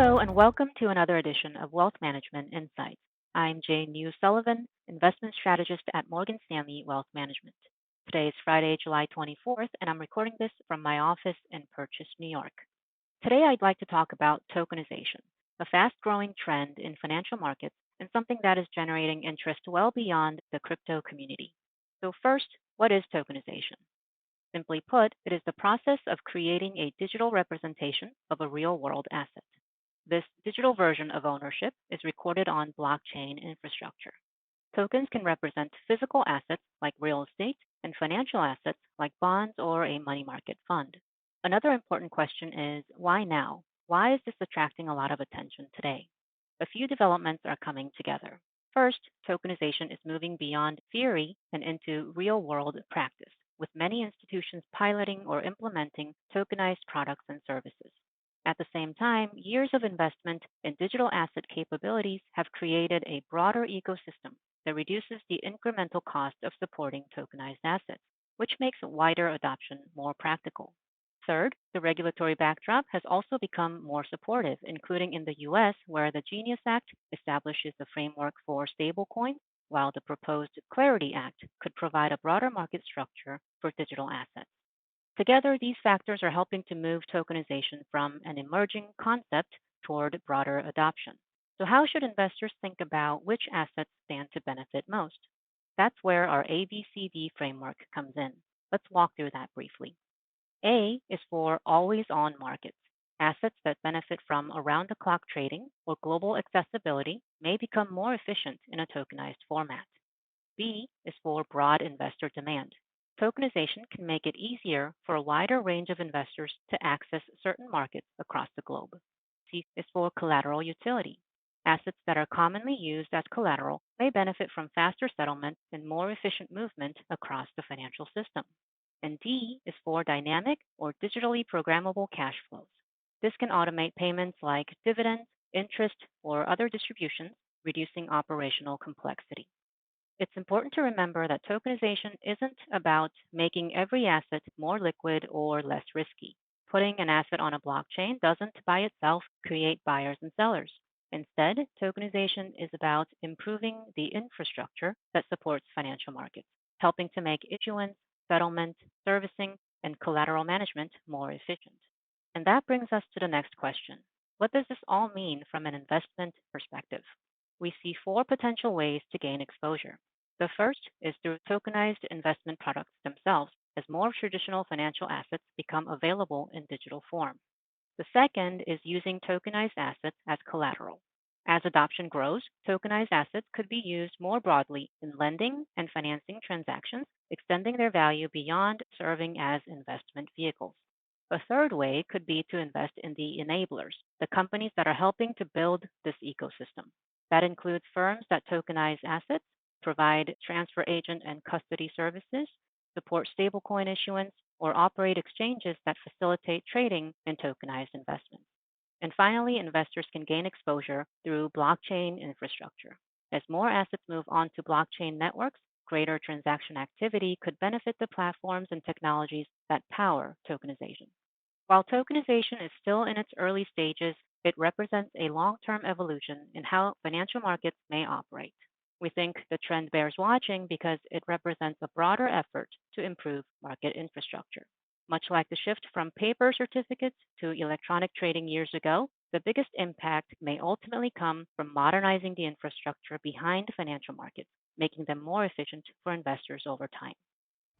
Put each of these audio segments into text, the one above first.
Hello, and welcome to another edition of Wealth Management Insights. I'm Jane Yu Sullivan, investment strategist at Morgan Stanley Wealth Management. Today is Friday, July 24th, and I'm recording this from my office in Purchase, New York. Today, I'd like to talk about tokenization, a fast growing trend in financial markets and something that is generating interest well beyond the crypto community. So, first, what is tokenization? Simply put, it is the process of creating a digital representation of a real world asset. This digital version of ownership is recorded on blockchain infrastructure. Tokens can represent physical assets like real estate and financial assets like bonds or a money market fund. Another important question is why now? Why is this attracting a lot of attention today? A few developments are coming together. First, tokenization is moving beyond theory and into real world practice, with many institutions piloting or implementing tokenized products and services. At the same time, years of investment in digital asset capabilities have created a broader ecosystem that reduces the incremental cost of supporting tokenized assets, which makes wider adoption more practical. Third, the regulatory backdrop has also become more supportive, including in the US, where the Genius Act establishes a framework for stablecoins, while the proposed Clarity Act could provide a broader market structure for digital assets. Together, these factors are helping to move tokenization from an emerging concept toward broader adoption. So, how should investors think about which assets stand to benefit most? That's where our ABCD framework comes in. Let's walk through that briefly. A is for always on markets. Assets that benefit from around the clock trading or global accessibility may become more efficient in a tokenized format. B is for broad investor demand. Tokenization can make it easier for a wider range of investors to access certain markets across the globe. C is for collateral utility. Assets that are commonly used as collateral may benefit from faster settlement and more efficient movement across the financial system. And D is for dynamic or digitally programmable cash flows. This can automate payments like dividends, interest, or other distributions, reducing operational complexity. It's important to remember that tokenization isn't about making every asset more liquid or less risky. Putting an asset on a blockchain doesn't by itself create buyers and sellers. Instead, tokenization is about improving the infrastructure that supports financial markets, helping to make issuance, settlement, servicing, and collateral management more efficient. And that brings us to the next question. What does this all mean from an investment perspective? We see four potential ways to gain exposure. The first is through tokenized investment products themselves, as more traditional financial assets become available in digital form. The second is using tokenized assets as collateral. As adoption grows, tokenized assets could be used more broadly in lending and financing transactions, extending their value beyond serving as investment vehicles. A third way could be to invest in the enablers, the companies that are helping to build this ecosystem. That includes firms that tokenize assets, provide transfer agent and custody services, support stablecoin issuance, or operate exchanges that facilitate trading in tokenized investments. And finally, investors can gain exposure through blockchain infrastructure. As more assets move onto blockchain networks, greater transaction activity could benefit the platforms and technologies that power tokenization. While tokenization is still in its early stages, it represents a long term evolution in how financial markets may operate. We think the trend bears watching because it represents a broader effort to improve market infrastructure. Much like the shift from paper certificates to electronic trading years ago, the biggest impact may ultimately come from modernizing the infrastructure behind financial markets, making them more efficient for investors over time.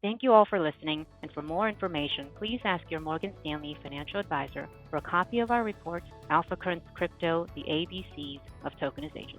Thank you all for listening, and for more information, please ask your Morgan Stanley financial advisor for a copy of our report, Alpha Current Crypto, the ABCs of Tokenization.